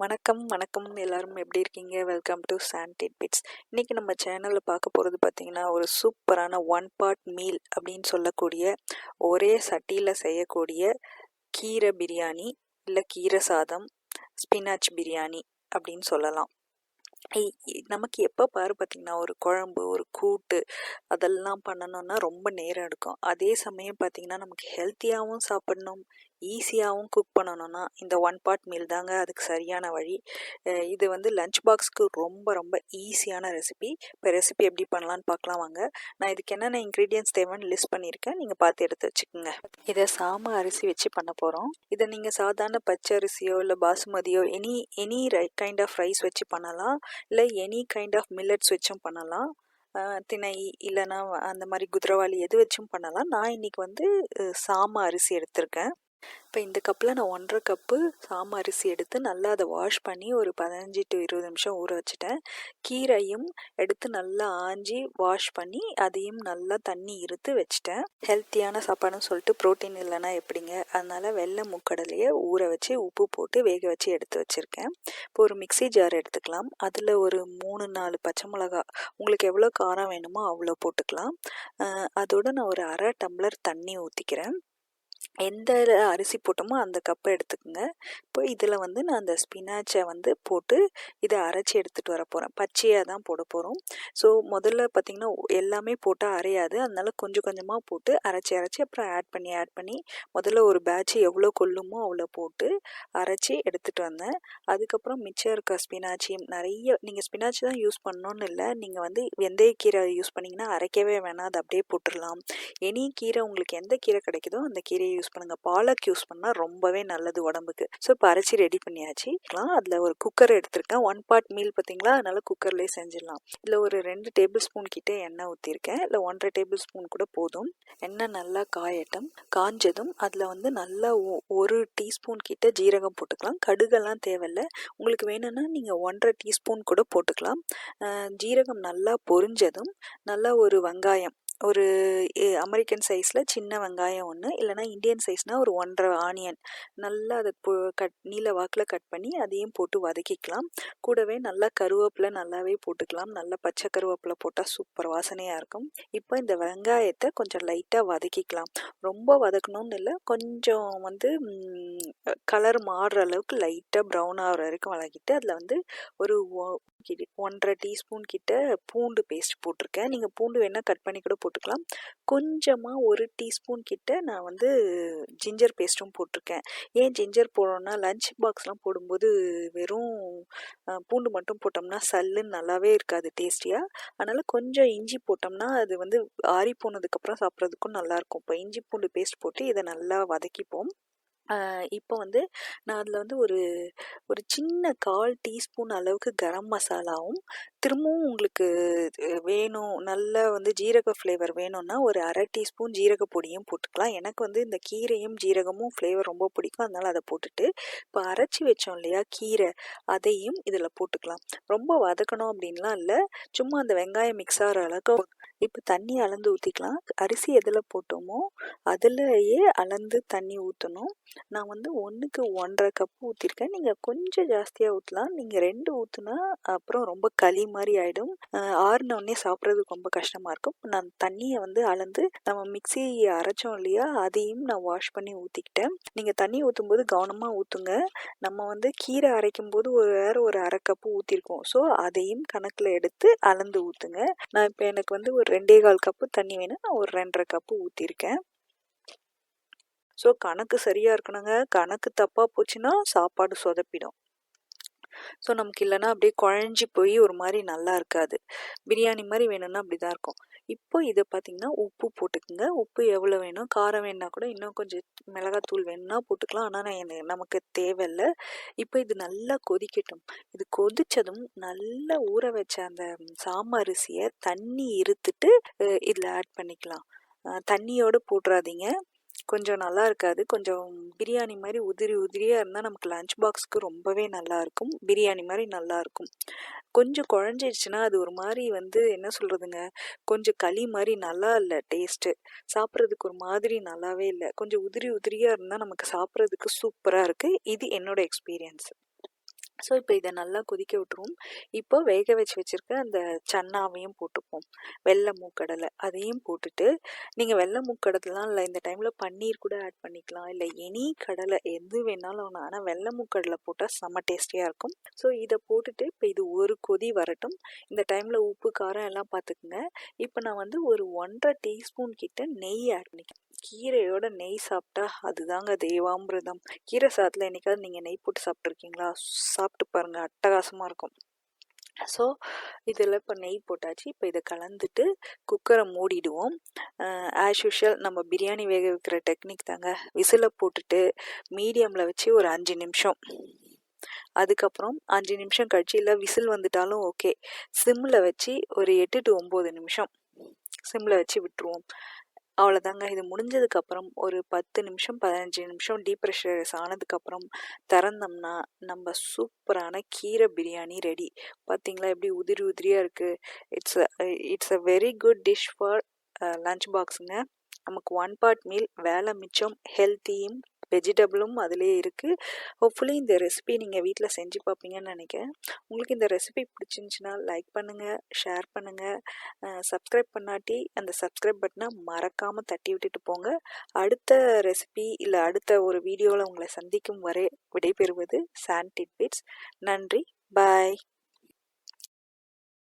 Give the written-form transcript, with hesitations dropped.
வணக்கம் எல்லாரும் எப்படி இருக்கீங்க? வெல்கம் டு சாண்டிட் பிட்ஸ். இன்றைக்கி நம்ம சேனலில் பார்க்க போகிறது பார்த்திங்கன்னா, ஒரு சூப்பரான ஒன் பார்ட் மீல் அப்படின்னு சொல்லக்கூடிய ஒரே சட்டியில் செய்யக்கூடிய கீரை பிரியாணி, இல்லை கீரை சாதம், ஸ்பினாச் பிரியாணி அப்படின்னு சொல்லலாம். நமக்கு எப்போ பாரு பார்த்திங்கன்னா, ஒரு குழம்பு, ஒரு கூட்டு அதெல்லாம் பண்ணணுன்னா ரொம்ப நேரம் எடுக்கும். அதே சமயம் பார்த்திங்கன்னா, நமக்கு ஹெல்த்தியாகவும் சாப்பிடணும், ஈஸியாகவும் குக் பண்ணணுன்னா இந்த ஒன் பார்ட் மீல் தாங்க அதுக்கு சரியான வழி. இது வந்து லஞ்ச் பாக்ஸ்க்கு ரொம்ப ரொம்ப ஈஸியான ரெசிபி. இப்போ ரெசிபி எப்படி பண்ணலான்னு பார்க்கலாம் வாங்க. நான் இதுக்கு என்னென்ன இன்க்ரீடியன்ஸ் தேவைன்னு லிஸ்ட் பண்ணியிருக்கேன், நீங்கள் பார்த்து எடுத்து வச்சுக்கோங்க. இதை சாம அரிசி வச்சு பண்ண போகிறோம். இதை நீங்கள் சாதாரண பச்சை அரிசியோ இல்லை பாசுமதியோ எனி கைண்ட் ஆஃப் ரைஸ் வச்சு பண்ணலாம், இல்லை எனி கைண்ட் ஆஃப் மில்லட்ஸ் வச்சும் பண்ணலாம். திணை இல்லைன்னா அந்த மாதிரி குதிரவாளி எது வச்சும் பண்ணலாம். நான் இன்றைக்கி வந்து சாம அரிசி எடுத்திருக்கேன். இப்போ இந்த கப்பில் நான் 1.5 கப்பு சாம அரிசி எடுத்து நல்லா அதை வாஷ் பண்ணி ஒரு 15 to 20 நிமிஷம் ஊற வச்சுட்டேன். கீரையும் எடுத்து நல்லா ஆஞ்சி வாஷ் பண்ணி அதையும் நல்லா தண்ணி இருத்து வச்சுட்டேன். ஹெல்த்தியான சாப்பாடுன்னு சொல்லிட்டு ப்ரோட்டீன் இல்லைன்னா எப்படிங்க, அதனால் வெள்ளை முக்கடலையை ஊற வச்சு உப்பு போட்டு வேக வச்சு எடுத்து வச்சுருக்கேன். இப்போ ஒரு மிக்சி ஜார் எடுத்துக்கலாம். அதில் ஒரு 3-4 பச்சை மிளகா, உங்களுக்கு எவ்வளோ காரம் வேணுமோ அவ்வளோ போட்டுக்கலாம். அதோடு நான் ஒரு 1/2 டம்ளர் தண்ணி ஊற்றிக்கிறேன். எந்த அரிசி போட்டோமோ அந்த கப்பை எடுத்துக்கோங்க. இப்போ இதில் வந்து நான் அந்த ஸ்பினாச்சை வந்து போட்டு இதை அரைச்சி எடுத்துகிட்டு வர போகிறேன். பச்சையாக தான் போட போகிறோம். ஸோ முதல்ல பார்த்திங்கன்னா எல்லாமே போட்டால் அரையாது, அதனால கொஞ்சம் கொஞ்சமாக போட்டு அரைச்சி அப்புறம் ஆட் பண்ணி முதல்ல ஒரு பேட்ச் எவ்வளோ கொள்ளுமோ அவ்வளோ போட்டு அரைச்சி எடுத்துகிட்டு வந்தேன். அதுக்கப்புறம் மிச்சம் இருக்க ஸ்பினாச்சியும் நிறைய, நீங்கள் ஸ்பினாச் தான் யூஸ் பண்ணணுன்னு இல்லை, நீங்கள் வந்து வெந்தயக்கீரை யூஸ் பண்ணிங்கன்னா அரைக்கவே வேணாம், அதை அப்படியே போட்டுடலாம். எனி கீரை உங்களுக்கு எந்த கீரை கிடைக்குதோ அந்த கீரையை யூஸ் பண்ணுங்க. பாலக் யூஸ் பண்ணால் ரொம்பவே நல்லது உடம்புக்கு. ஸோ இப்போ அரைச்சி ரெடி பண்ணியாச்சு. அதில் ஒரு குக்கர் எடுத்திருக்கேன். ஒன் பார்ட் மீல் பார்த்தீங்களா, அதனால குக்கர்லேயே செஞ்சிடலாம். இதில் ஒரு 2 டேபிள் ஸ்பூன் கிட்டே எண்ணெய் ஊற்றிருக்கேன். இல்லை 1.5 டேபிள் ஸ்பூன் கூட போதும். எண்ணெய் நல்லா காயட்டும். காஞ்சதும் அதில் வந்து நல்லா 1 டீஸ்பூன் கிட்ட ஜீரகம் போட்டுக்கலாம். கடுகெல்லாம் தேவையில்லை. உங்களுக்கு வேணும்னா நீங்கள் 1.5 டீஸ்பூன் கூட போட்டுக்கலாம். ஜீரகம் நல்லா பொரிஞ்சதும் நல்லா ஒரு வெங்காயம், ஒரு அமெரிக்கன் சைஸில் சின்ன வெங்காயம் 1, இல்லைனா இந்தியன் சைஸ்னால் ஒரு 1.5 ஆனியன் நல்லா அதை நீல வாக்கில் கட் பண்ணி அதையும் போட்டு வதக்கிக்கலாம். கூடவே நல்லா கருவேப்பிலை நல்லாவே போட்டுக்கலாம். நல்லா பச்சை கருவேப்பிலை போட்டால் சூப்பர் வாசனையாக இருக்கும். இப்போ இந்த வெங்காயத்தை கொஞ்சம் லைட்டாக வதக்கிக்கலாம். ரொம்ப வதக்கணும்னு இல்லை, கொஞ்சம் வந்து கலர் மாறுற அளவுக்கு லைட்டாக ப்ரௌன் ஆகிற வரைக்கும் வதக்கிட்டு அதில் வந்து ஒரு 1.5 டீஸ்பூன் கிட்ட பூண்டு பேஸ்ட் போட்டிருக்கேன். நீங்கள் பூண்டு வேணால் கட் பண்ணி கூட போட்டுக்கலாம். கொஞ்சமாக 1 டீஸ்பூன் கிட்ட நான் வந்து ஜிஞ்சர் பேஸ்ட்டும் போட்டிருக்கேன். ஏன் ஜிஞ்சர் போடுறோன்னா, லஞ்ச் பாக்ஸ்லாம் போடும்போது வெறும் பூண்டு மட்டும் போட்டோம்னா சல்லுன்னு நல்லாவே இருக்காது டேஸ்டியாக. அதனால் கொஞ்சம் இஞ்சி போட்டோம்னா அது வந்து ஆறி போனதுக்கப்புறம் சாப்பிட்றதுக்கும் நல்லாயிருக்கும். இப்போ இஞ்சி பூண்டு பேஸ்ட் போட்டு இதை நல்லா வதக்கிப்போம். இப்போ வந்து நான் அதில் வந்து ஒரு சின்ன 1/4 டீஸ்பூன் அளவுக்கு கரம் மசாலாவும், திரும்பவும் உங்களுக்கு வேணும் நல்லா வந்து ஜீரக ஃப்ளேவர் வேணும்னா ஒரு 1/2 டீஸ்பூன் ஜீரக பொடியும் போட்டுக்கலாம். எனக்கு வந்து இந்த கீரையும் ஜீரகமும் ஃப்ளேவர் ரொம்ப பிடிக்கும், அதனால் அதை போட்டுட்டு இப்போ அரைச்சி வச்சோம் இல்லையா கீரை, அதையும் இதில் போட்டுக்கலாம். ரொம்ப வதக்கணும் அப்படின்லாம் இல்லை, சும்மா அந்த வெங்காயம் மிக்ஸ் ஆகிற அளவுக்கு. இப்போ தண்ணி அளந்து ஊற்றிக்கலாம். அரிசி எதில் போட்டோமோ அதுலேயே அளந்து தண்ணி ஊற்றணும். நான் வந்து 1க்கு 1.5 கப் ஊற்றிருக்கேன். நீங்கள் கொஞ்சம் ஜாஸ்தியாக ஊற்றலாம். நீங்கள் 2 ஊற்றுனா அப்புறம் ரொம்ப களி மாதிரி ஆகிடும். ஆறுனோடனே சாப்பிட்றதுக்கு ரொம்ப கஷ்டமாக இருக்கும். நான் தண்ணியை வந்து அளந்து நம்ம மிக்ஸி அரைச்சோம் இல்லையா அதையும் நான் வாஷ் பண்ணி ஊற்றிக்கிட்டேன். நீங்கள் தண்ணி ஊற்றும்போது கவனமாக ஊற்றுங்க. நம்ம வந்து கீரை அரைக்கும் போது ஒரு 1/2 கப்பு ஊற்றிருக்கோம். ஸோ அதையும் கணக்கில் எடுத்து அளந்து ஊற்றுங்க. நான் இப்போ எனக்கு வந்து ஒரு 2.25 கப்பு தண்ணி வேணும், நான் ஒரு 2.5 கப்பு ஊற்றிருக்கேன். ஸோ கணக்கு சரியாக இருக்கணுங்க. கணக்கு தப்பாக போச்சுன்னா சாப்பாடு சொதப்பிடும். ஸோ நமக்கு இல்லைன்னா அப்படியே குழஞ்சி போய் ஒரு மாதிரி நல்லா இருக்காது. பிரியாணி மாதிரி வேணும்னா அப்படி தான் இருக்கும். இப்போ இதை பார்த்திங்கன்னா உப்பு போட்டுக்குங்க. உப்பு எவ்வளோ வேணும், காரம் வேணுன்னா கூட இன்னும் கொஞ்சம் மிளகாத்தூள் வேணும்னா போட்டுக்கலாம். ஆனால் நமக்கு தேவையில்லை. இப்போ இது நல்லா கொதிக்கட்டும். இது கொதித்ததும் நல்லா ஊற வச்ச அந்த சாம அரிசியை தண்ணி இருத்துட்டு இதில் ஆட் பண்ணிக்கலாம். தண்ணியோடு போட்டுறாதீங்க. கொஞ்சம் நல்லா இருக்காது. கொஞ்சம் பிரியாணி மாதிரி உதிரி உதிரியாக இருந்தால் நமக்கு லஞ்ச் பாக்ஸ்க்கு ரொம்பவே நல்லாயிருக்கும். பிரியாணி மாதிரி நல்லாயிருக்கும். கொஞ்சம் குழஞ்சிடுச்சுன்னா அது ஒரு மாதிரி என்ன சொல்கிறதுங்க, கொஞ்சம் களி மாதிரி நல்லா இல்லை டேஸ்ட்டு. சாப்பிட்றதுக்கு ஒரு மாதிரி நல்லாவே இல்லை. கொஞ்சம் உதிரி உதிரியாக இருந்தால் நமக்கு சாப்பிட்றதுக்கு சூப்பராக இருக்குது. இது என்னோட எக்ஸ்பீரியன்ஸ். ஸோ இப்போ இதை நல்லா கொதிக்க விட்டுருவோம். இப்போ வேக வச்சுருக்க அந்த சன்னாவையும் போட்டுப்போம். வெள்ளை மூக்கடலை அதையும் போட்டுட்டு, நீங்கள் வெள்ளை மூக்கடலைலாம் இல்லை, இந்த டைமில் பன்னீர் கூட ஆட் பண்ணிக்கலாம், இல்லை எனி கடலை எது வேணாலும் ஒன்று. ஆனால் வெள்ளை மூக்கடலை போட்டால் செம்ம டேஸ்டியாக இருக்கும். ஸோ இதை போட்டுட்டு இப்போ இது ஒரு கொதி வரட்டும். இந்த டைமில் உப்பு காரம் எல்லாம் பார்த்துக்குங்க. இப்போ நான் ஒரு 1.5 டீஸ்பூன் கிட்ட நெய் ஆட் பண்ணிக்கிறேன். கீரையோட நெய் சாப்பிட்டா அதுதாங்க தேவாமிர்தம். கீரை சாதத்தில் என்னைக்காவது நீங்கள் நெய் போட்டு சாப்பிட்ருக்கீங்களா? சாப்பிட்டு பாருங்கள், அட்டகாசமாக இருக்கும். ஸோ இதில் இப்போ நெய் போட்டாச்சு. இப்போ இதை கலந்துட்டு குக்கரை மூடிடுவோம். ஆஸ் யூஷுவல் நம்ம பிரியாணி வேக வைக்கிற டெக்னிக் தாங்க. விசிலை போட்டுட்டு மீடியமில் வச்சு ஒரு 5 நிமிஷம், அதுக்கப்புறம் 5 நிமிஷம் கழிச்சு, இல்லை விசில் வந்துட்டாலும் ஓகே, சிம்மில் வச்சு ஒரு 8 to 9 நிமிஷம் சிம்மில் வச்சு விட்டுருவோம். அவ்வளோதாங்க. இது முடிஞ்சதுக்கப்புறம் ஒரு 10 நிமிஷம் 15 நிமிஷம் டீப்ரெஷரைஸ் ஆனதுக்கப்புறம் திறந்தோம்னா நம்ம சூப்பரான கீரை பிரியாணி ரெடி. பார்த்தீங்களா எப்படி உதிரி உதிரியாக இருக்குது. It's a very good dish for lunch பாக்ஸுங்க. நமக்கு 1 பார்ட் மீல், வேலை மிச்சம், ஹெல்த்தியும், வெஜிடபிளும் அதிலே இருக்குது. ஹோப்ஃபுல்லி இந்த ரெசிபி நீங்கள் வீட்டில் செஞ்சு பார்ப்பீங்கன்னு நினைக்கிறேன். உங்களுக்கு இந்த ரெசிபி பிடிச்சிருந்துச்சுன்னா லைக் பண்ணுங்கள், ஷேர் பண்ணுங்கள். சப்ஸ்கிரைப் பண்ணாட்டி அந்த சப்ஸ்கிரைப் பட்டனை மறக்காமல் தட்டி விட்டுட்டு போங்க. அடுத்த ரெசிபி இல்லை அடுத்த ஒரு வீடியோவில் உங்களை சந்திக்கும் வரை விடைபெறுவது சாண்ட் டிட்பிட்ஸ். நன்றி, பாய்.